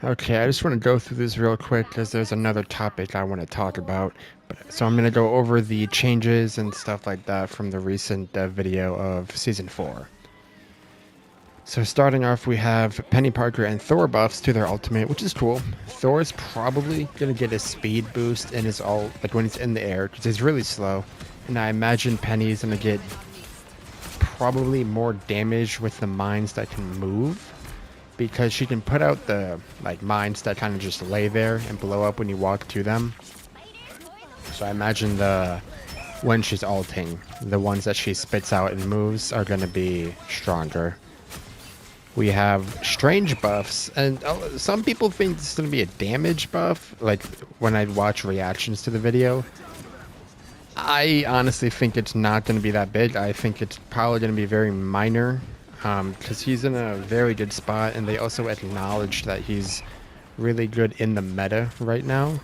Okay, I just want to go through this real quick because there's another topic I want to talk about. So I'm going to go over the changes and stuff like that from the recent video of Season 4. So starting off, we have Penny Parker and Thor buffs to their ultimate, which is cool. Thor's probably going to get a speed boost in his ult, like when he's in the air, because he's really slow. And I imagine Penny's going to get probably more damage with the mines that can move, because she can put out the mines that kind of just lay there and blow up when you walk to them. So I imagine when she's ulting, the ones that she spits out and moves are going to be stronger. We have strange buffs, and some people think this is going to be a damage buff, like when I watch reactions to the video. I honestly think it's not going to be that big. I think it's probably going to be very minor, because he's in a very good spot, and they also acknowledged that he's really good in the meta right now.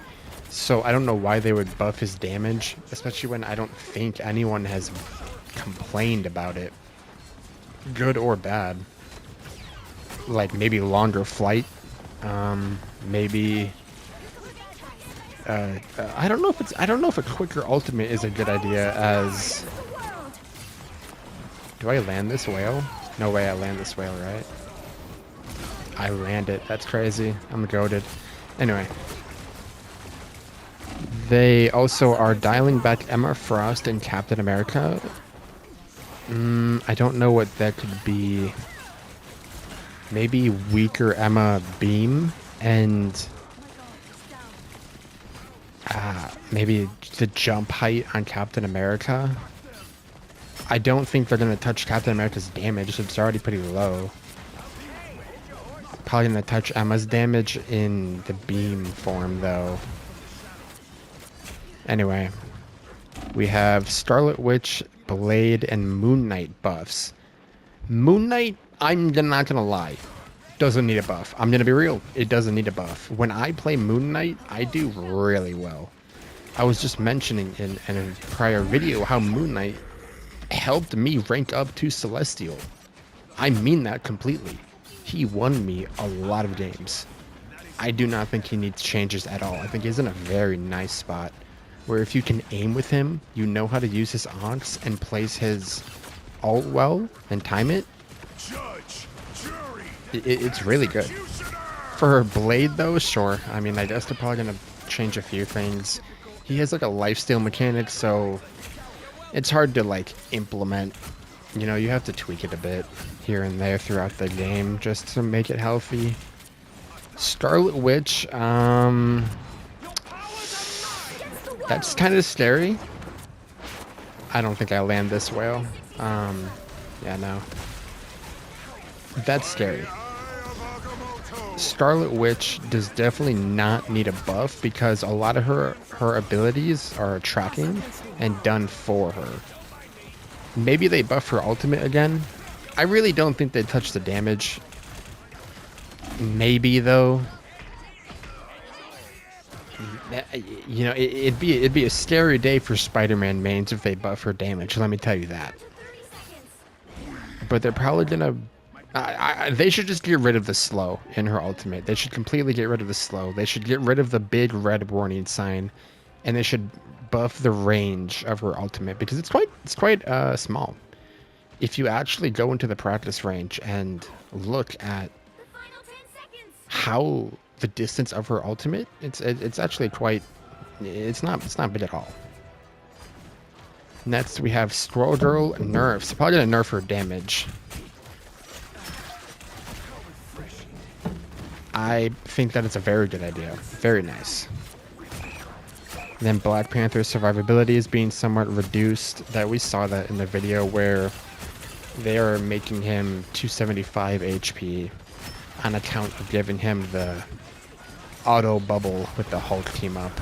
So I don't know why they would buff his damage, especially when I don't think anyone has complained about it, good or bad. Like maybe longer flight, maybe. I don't know if a quicker ultimate is a good idea. As do I land this whale? No way I land this whale, right? I land it. That's crazy. I'm goated. Anyway. They also are dialing back Emma Frost and Captain America. I don't know what that could be. Maybe weaker Emma Beam and maybe the jump height on Captain America. I don't think they're going to touch Captain America's damage. It's already pretty low. Probably going to touch Emma's damage in the beam form, though. Anyway, we have Scarlet Witch, Blade, and Moon Knight buffs. Moon Knight, I'm not going to lie, doesn't need a buff. I'm going to be real. It doesn't need a buff. When I play Moon Knight, I do really well. I was just mentioning in a prior video how Moon Knight helped me rank up to Celestial. I mean that completely. He won me a lot of games. I do not think he needs changes at all. I think he's in a very nice spot where if you can aim with him, you know how to use his Onks and place his ult well and time it. It's really good. For her Blade though, sure. I mean, I guess they're probably going to change a few things. He has like a lifesteal mechanic, so it's hard to like implement. You know, you have to tweak it a bit here and there throughout the game just to make it healthy. Scarlet Witch, that's kind of scary. I don't think I land this whale. Yeah, no. That's scary. Scarlet Witch does definitely not need a buff because a lot of her abilities are tracking and done for her. Maybe they buff her ultimate again. I really don't think they touch the damage. Maybe though. You know, it'd be a scary day for Spider-Man mains if they buff her damage. Let me tell you that. But they're probably gonna. They should just get rid of the slow in her ultimate. They should completely get rid of the slow. They should get rid of the big red warning sign, and they should buff the range of her ultimate because it's quite small. If you actually go into the practice range and look at how the distance of her ultimate, it's actually quite. It's not big at all. Next we have Squirrel Girl nerfs. Probably gonna nerf her damage. I think that it's a very good idea. Very nice. Then Black Panther's survivability is being somewhat reduced. That we saw that in the video where they are making him 275 HP on account of giving him the auto bubble with the Hulk team up.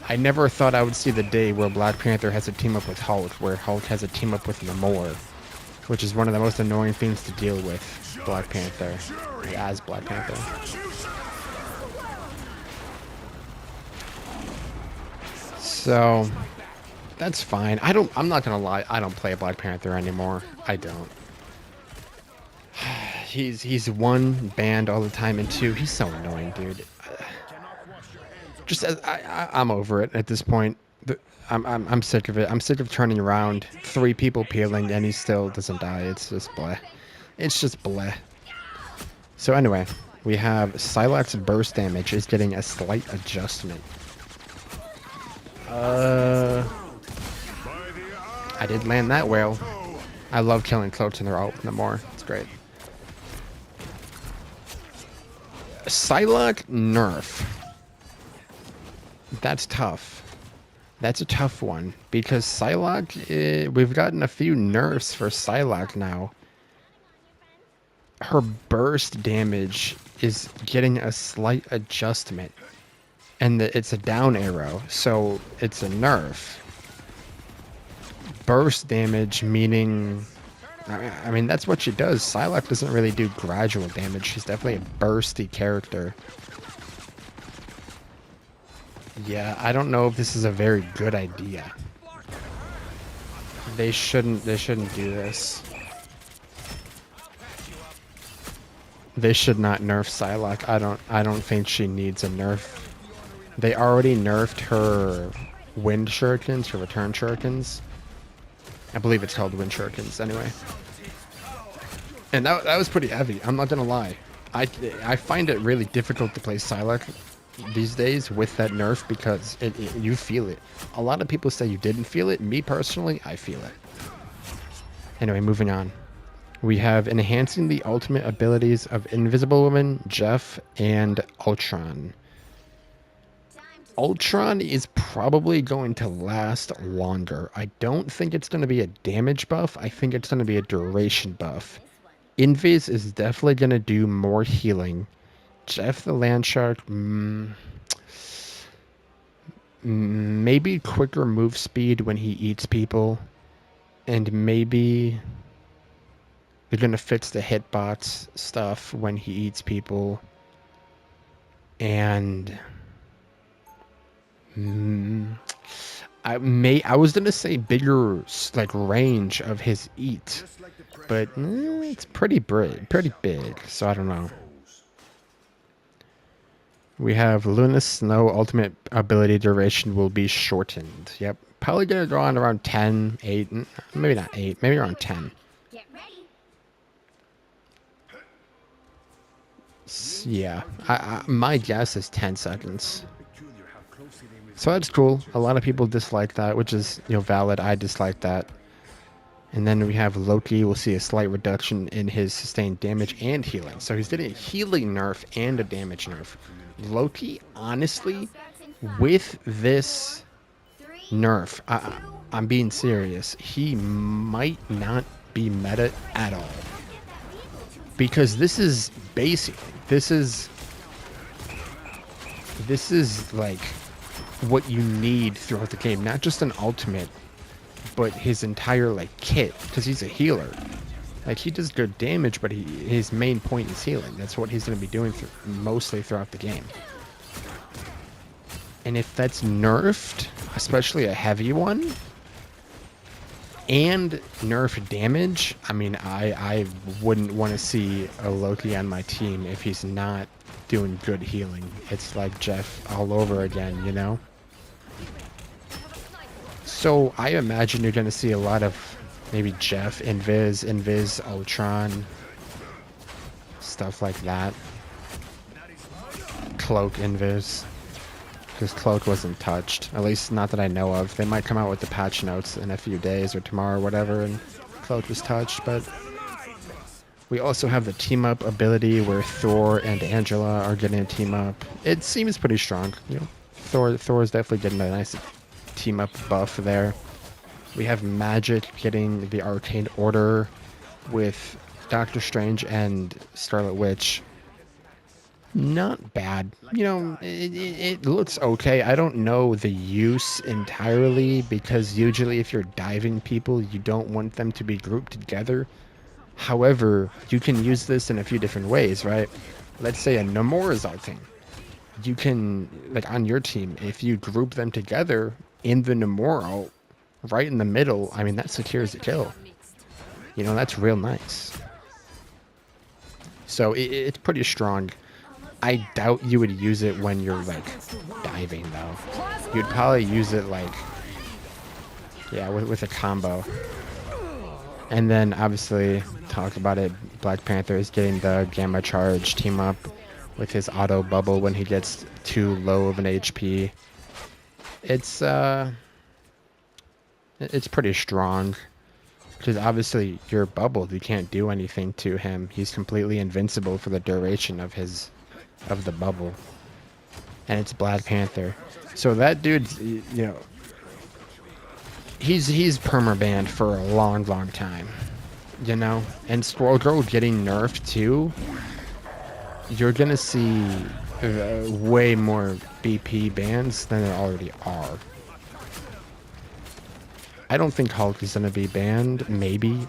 I never thought I would see the day where Black Panther has a team up with Hulk, where Hulk has a team up with Namor, which is one of the most annoying things to deal with Black Panther, as Black Panther. So that's fine. I'm not gonna lie, I don't play Black Panther anymore. I don't. He's one, banned all the time, and two, he's so annoying. again, dude. Just I'm over it at this point. I'm sick of it. I'm sick of turning around, 3 people peeling, and he still doesn't die. It's just bleh. It's just bleh. So anyway, we have Psylocke's burst damage is getting a slight adjustment. I did land that well. I love killing cloaks in their ult no more. It's great. Psylocke nerf. That's tough. That's a tough one because Psylocke, we've gotten a few nerfs for Psylocke now. Her burst damage is getting a slight adjustment, and it's a down arrow, so it's a nerf. Burst damage meaning, I mean, that's what she does. Psylocke doesn't really do gradual damage. She's definitely a bursty character. Yeah, I don't know if this is a very good idea. They shouldn't do this. They should not nerf Psylocke. I don't think she needs a nerf. They already nerfed her wind shurikens, her return shurikens. I believe it's called wind shurikens anyway. And that was pretty heavy, I'm not gonna lie. I find it really difficult to play Psylocke these days with that nerf because you feel it. A lot of people say you didn't feel it. Me personally, I feel it. Anyway, moving on. We have enhancing the ultimate abilities of Invisible Woman, Jeff, and Ultron. Ultron is probably going to last longer. I don't think it's going to be a damage buff. I think it's going to be a duration buff. Invis is definitely going to do more healing. Jeff the Landshark, maybe quicker move speed when he eats people. And maybe they're going to fix the hitbox stuff when he eats people. And I was going to say bigger like range of his eat, but it's pretty big, so I don't know. We have Luna's Snow ultimate ability duration will be shortened. Yep, probably going to go on around 10, 8, maybe not 8, maybe around 10. Yeah, my guess is 10 seconds. So that's cool. A lot of people dislike that, which is, valid. I dislike that. And then we have Loki. We'll see a slight reduction in his sustained damage and healing. So he's getting a healing nerf and a damage nerf. Loki, honestly, with this nerf, I'm being serious. He might not be meta at all. Because this is basically, this is like what you need throughout the game. Not just an ultimate, but his entire kit, because he's a healer. He does good damage, but his main point is healing. That's what he's going to be doing mostly throughout the game. And if that's nerfed, especially a heavy one, and nerf damage, I mean, I wouldn't want to see a Loki on my team if he's not doing good healing. It's like Jeff all over again, So I imagine you're going to see a lot of maybe Jeff, Invis, Ultron, stuff like that. Cloak, Invis. Because Cloak wasn't touched. At least not that I know of. They might come out with the patch notes in a few days or tomorrow or whatever, and Cloak was touched, but we also have the team up ability where Thor and Angela are getting a team up. It seems pretty strong. Thor is definitely getting a nice team up buff there. We have Magik getting the Arcane Order with Doctor Strange and Scarlet Witch. Not bad. It looks okay. I don't know the use entirely because usually if you're diving people, you don't want them to be grouped together. However, you can use this in a few different ways, right? Let's say a Namor is ulting. You can, on your team, if you group them together in the Namor ult, right in the middle, I mean, that secures the kill. That's real nice. So it's pretty strong. I doubt you would use it when you're like diving though. You'd probably use it like, yeah, with a combo. And then obviously talk about it, Black Panther is getting the Gamma Charge team up with his auto bubble when he gets too low of an HP. It's pretty strong. Because obviously you're bubbled, you can't do anything to him. He's completely invincible for the duration of the bubble. And it's Black Panther. So that dude's, you know, he's perma-banned for a long, long time. You know? And Squirrel Girl getting nerfed too. You're gonna see way more BP bans than there already are. I don't think Hulk is gonna be banned. Maybe.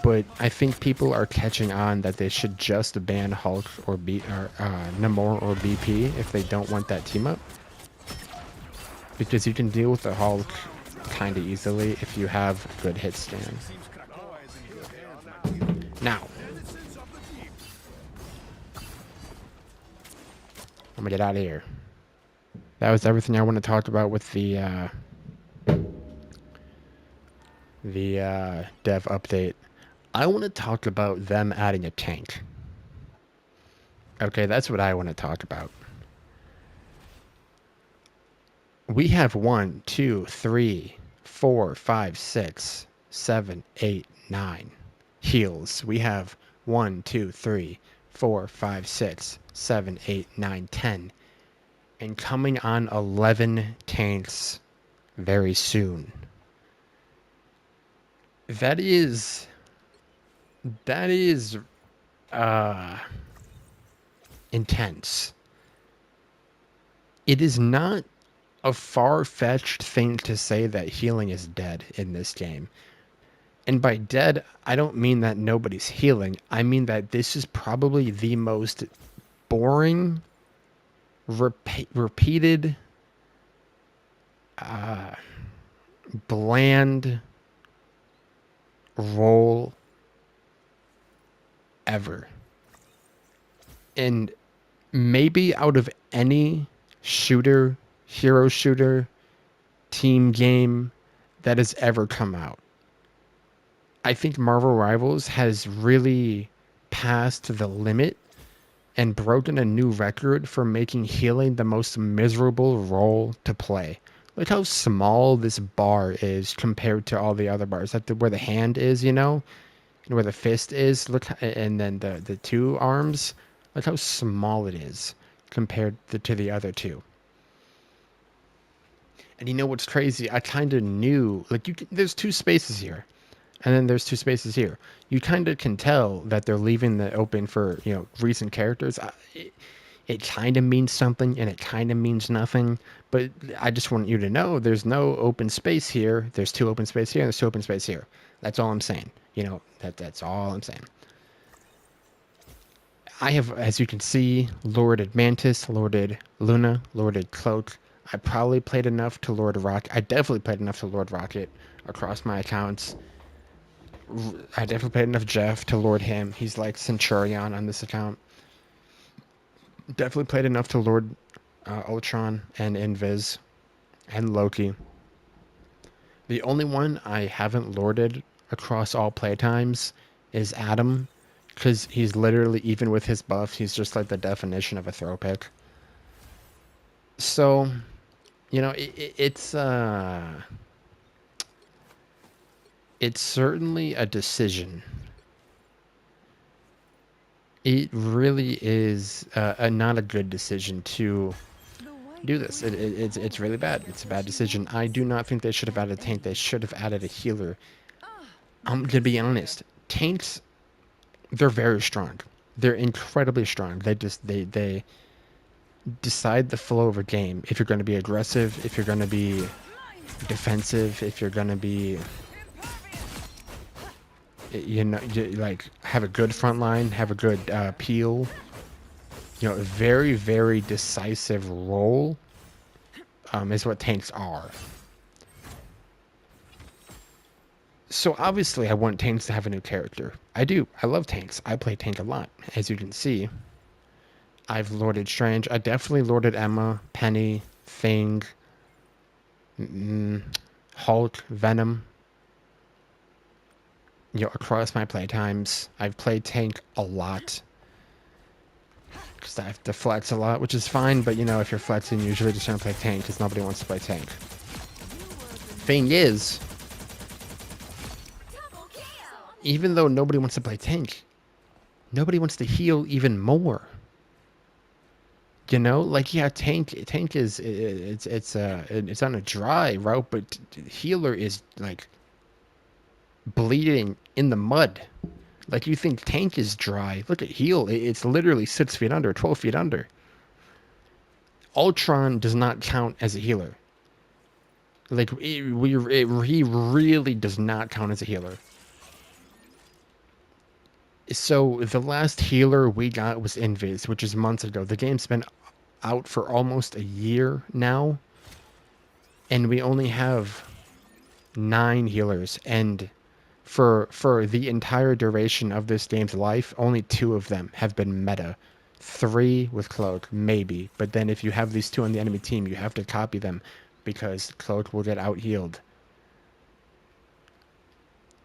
But I think people are catching on that they should just ban Hulk or Namor or BP if they don't want that team up. Because you can deal with the Hulk kind of easily if you have good hit scan. Now, I'm gonna get out of here. That was everything I want to talk about with the dev update. I want to talk about them adding a tank. Okay, that's what I want to talk about. We have 1, 2, 3, 4, 5, 6, 7, 8, 9 heals. We have 1, 2, 3, 4, 5, 6, 7, 8, 9, 10. And coming on 11 tanks very soon. That is intense. It is not a far-fetched thing to say that healing is dead in this game. And by dead, I don't mean that nobody's healing. I mean that this is probably the most boring, repeated, bland role ever. And maybe out of any shooter, hero shooter, team game that has ever come out, I think Marvel Rivals has really passed the limit and broken a new record for making healing the most miserable role to play. Look how small this bar is compared to all the other bars. Like where the hand is, you know, and where the fist is. Look, and then the two arms. Look how small it is compared to the other two. And you know what's crazy? I kind of knew, like, there's two spaces here, and then there's two spaces here. You kind of can tell that they're leaving the open for, you know, recent characters. It kind of means something, and it kind of means nothing. But I just want you to know there's no open space here. There's two open space here, and there's two open space here. That's all I'm saying. You know, that's all I'm saying. I have, as you can see, lorded Mantis, lorded Luna, lorded Cloak. I probably played enough to Lord Rocket. I definitely played enough to Lord Rocket across my accounts. I definitely played enough Jeff to Lord him. He's like Centurion on this account. Definitely played enough to Lord Ultron and Invis and Loki. The only one I haven't lorded across all playtimes is Adam, because he's literally, even with his buff, he's just like the definition of a throw pick. So, you know, it's certainly a decision. It really is not a good decision to do this. It's really bad. It's a bad decision. I do not think they should have added a tank. They should have added a healer. I'm gonna be honest. Tanks, they're very strong. They're incredibly strong. They decide the flow of a game. If you're going to be aggressive, if you're going to be defensive, if you're going to be, you know, like have a good front line, have a good peel, you know, a very, very decisive role is what tanks are. So obviously I want tanks to have a new character. I do. I love tanks. I play tank a lot, as you can see. I've lorded Strange. I definitely lorded Emma, Penny, Thing, Hulk, Venom. Across my playtimes, I've played Tank a lot. Because I have to flex a lot, which is fine, but if you're flexing, usually just don't play Tank, because nobody wants to play Tank. Thing is, even though nobody wants to play Tank, nobody wants to heal even more. Yeah, tank is it's on a dry route, but healer is like bleeding in the mud. Like, you think tank is dry? Look at heal. It's literally 6 feet under, 12 feet under. Ultron does not count as a healer. Like, he really does not count as a healer. So the last healer we got was Invis, which is months ago. The game's been out for almost a year now, and we only have 9 healers, and for the entire duration of this game's life, only 2 of them have been meta. 3 with Cloak, maybe, but then if you have these 2 on the enemy team, you have to copy them because Cloak will get out healed.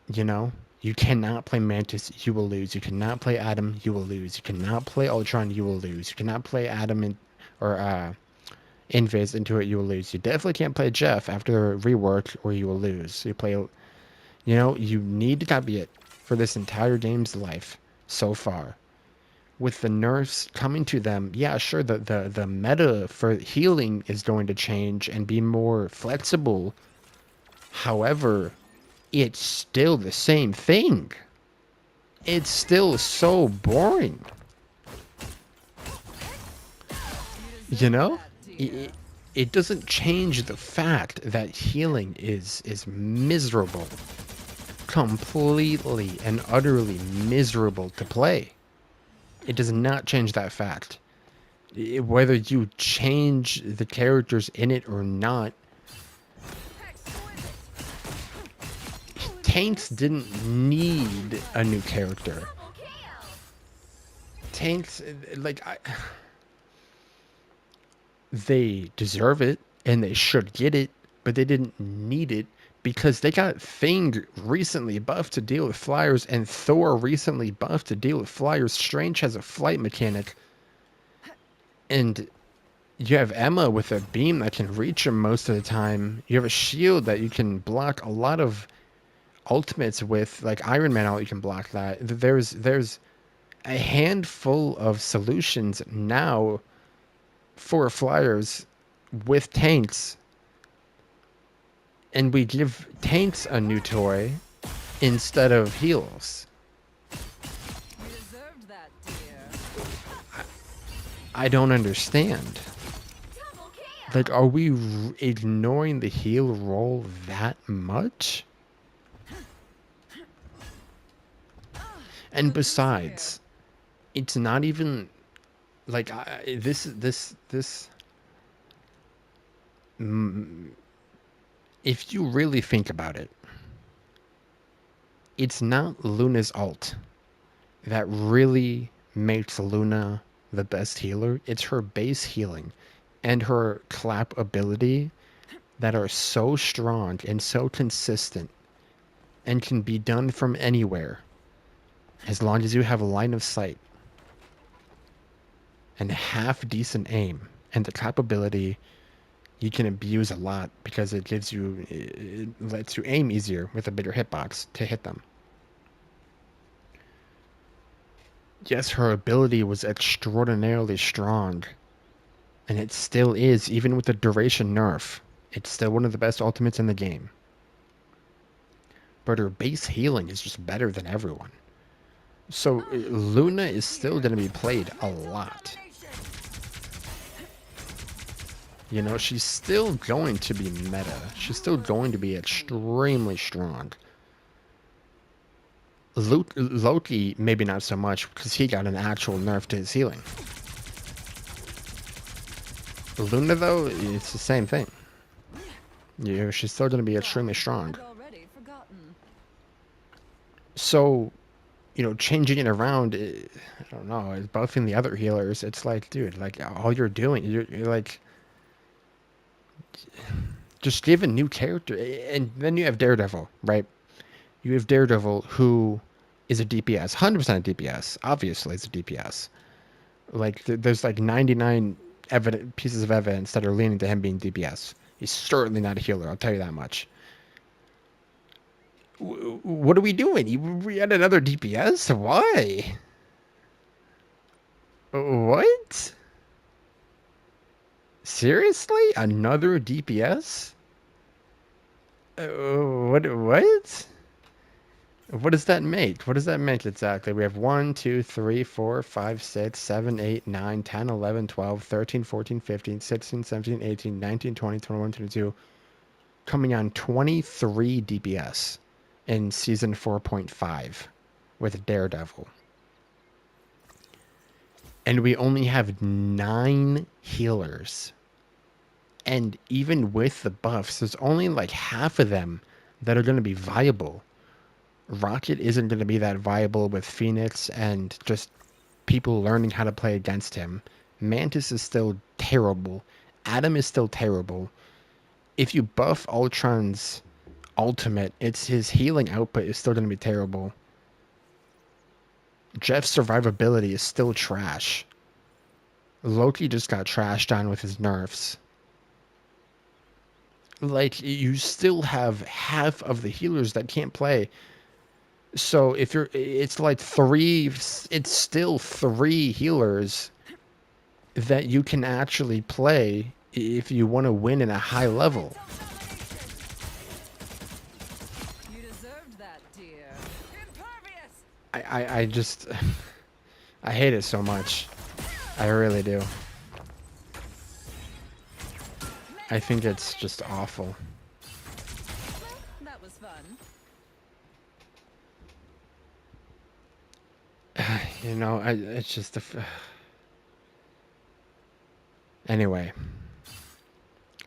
You cannot play Mantis, you will lose. You cannot play Adam, you will lose. You cannot play Ultron, you will lose. You cannot play Adam or Invis into it, you will lose. You definitely can't play Jeff after the rework, or you will lose. You need to copy it for this entire game's life so far. With the nerfs coming to them, yeah, sure, the meta for healing is going to change and be more flexible. However, it's still the same thing. It's still so boring. It doesn't change the fact that healing is miserable. Completely and utterly miserable to play. It does not change that fact. Whether you change the characters in it or not, tanks didn't need a new character. Tanks, they deserve it, and they should get it, but they didn't need it because they got Thing recently buffed to deal with flyers, and Thor recently buffed to deal with flyers. Strange has a flight mechanic, and you have Emma with a beam that can reach him most of the time. You have a shield that you can block a lot of ultimates with, like Iron Man ult, you can block that. There's a handful of solutions now for flyers with tanks, and we give tanks a new toy instead of heals. I don't understand. Like, are we ignoring the heal role that much? And besides, it's not even like this. If you really think about it, it's not Luna's ult that really makes Luna the best healer. It's her base healing and her clap ability that are so strong and so consistent and can be done from anywhere as long as you have a line of sight and half decent aim. And the clap ability you can abuse a lot because it lets you aim easier with a bigger hitbox to hit them. Yes, her ability was extraordinarily strong, and it still is, even with the duration nerf. It's still one of the best ultimates in the game. But her base healing is just better than everyone. So Luna is still going to be played a lot. She's still going to be meta. She's still going to be extremely strong. Loki, maybe not so much, because he got an actual nerf to his healing. Luna, though, it's the same thing. She's still going to be extremely strong. So, changing it around, I don't know, is buffing the other healers. It's like, dude, like all you're doing, you're like, just give a new character. And then you have Daredevil, right? You have Daredevil, who is a DPS, 100% a DPS. Obviously, it's a DPS. Like, there's like 99 pieces of evidence that are leaning to him being DPS. He's certainly not a healer, I'll tell you that much. What are we doing? We had another DPS? Why? What? Seriously? Another DPS? What? What does that make? What does that make exactly? We have 1, 2, 3, 4, 5, 6, 7, 8, 9, 10, 11, 12, 13, 14, 15, 16, 17, 18, 19, 20, 21, 22. Coming on 23 DPS in season 4.5 with Daredevil. And we only have 9 healers. And even with the buffs, there's only like half of them that are going to be viable. Rocket isn't going to be that viable with Phoenix and just people learning how to play against him. Mantis is still terrible. Adam is still terrible. If you buff Ultron's ultimate, his healing output is still going to be terrible. Jeff's survivability is still trash. Loki just got trashed on with his nerfs. Like, you still have half of the healers that can't play. So it's like it's still 3 healers that you can actually play if you want to win in a high level. You deserved that, dear. I just, I hate it so much. I really do. I think it's just awful. That was fun. It's just anyway.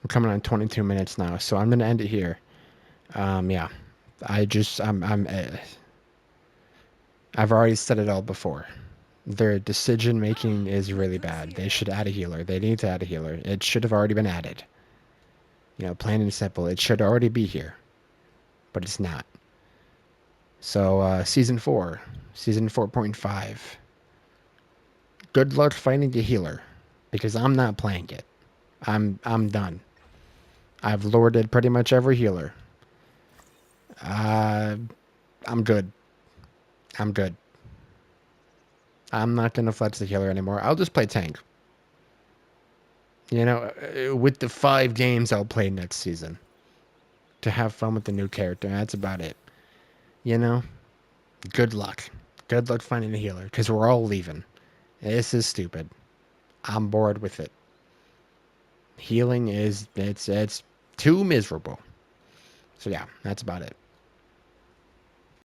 We're coming on 22 minutes now, so I'm gonna end it here. Yeah. I've already said it all before. Their decision making is really bad. They should add a healer. They need to add a healer. It should have already been added. Plain and simple. It should already be here. But it's not. So, season 4. Season 4.5. Good luck finding a healer. Because I'm not playing it. I'm done. I've lorded pretty much every healer. I'm good. I'm good. I'm not going to flex the healer anymore. I'll just play tank. With the 5 games I'll play next season. To have fun with the new character. That's about it. Good luck. Good luck finding a healer. Because we're all leaving. This is stupid. I'm bored with it. Healing it's too miserable. So yeah, that's about it.